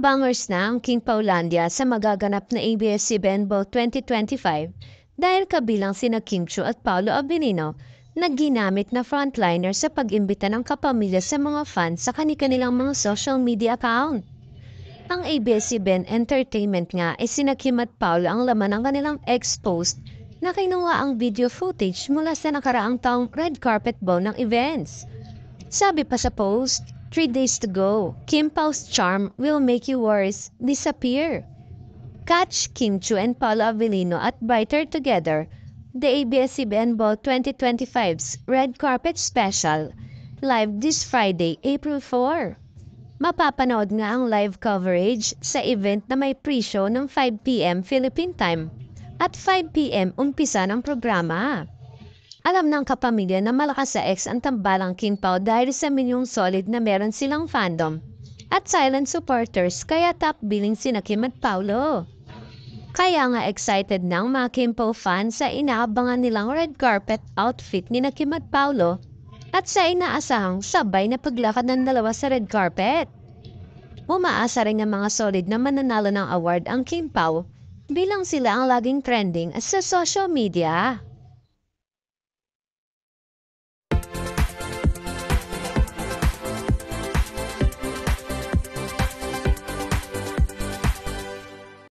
Abangers na ang King Paulandia sa magaganap na ABS-CBN Ball 2025 dahil kabilang sina Kim Chiu at Paolo Abilino na ginamit na frontliner sa pag-imbita ng kapamilya sa mga fans sa kanilang mga social media account. Ang ABS-CBN Entertainment nga ay sina Kim at Paolo ang laman ng kanilang ex-post na kinuha ang video footage mula sa nakaraang taong red carpet ball ng events. Sabi pa sa post, 3 days to go. Kim Pau's charm will make you worries disappear. Catch Kim Chiu and Paolo Abilino at Brighter Together, the ABS-CBN Ball 2025's Red Carpet Special, live this Friday, April 4. Mapapanood nga ang live coverage sa event na may pre-show ng 5 p.m. Philippine Time at 5 p.m. umpisa ng programa. Alam ng kapamilya na malakas sa ex ang tambalang Kim Pao dahil sa minyong solid na meron silang fandom at silent supporters kaya top billing sina Kim at Paolo. Kaya nga excited na ang mga Kim Pao fans sa inaabangan nilang red carpet outfit ni Kim at Paolo at sa inaasahang sabay na paglakad ng dalawa sa red carpet. Umaasa rin ng mga solid na mananalo ng award ang Kim Pao bilang sila ang laging trending sa social media.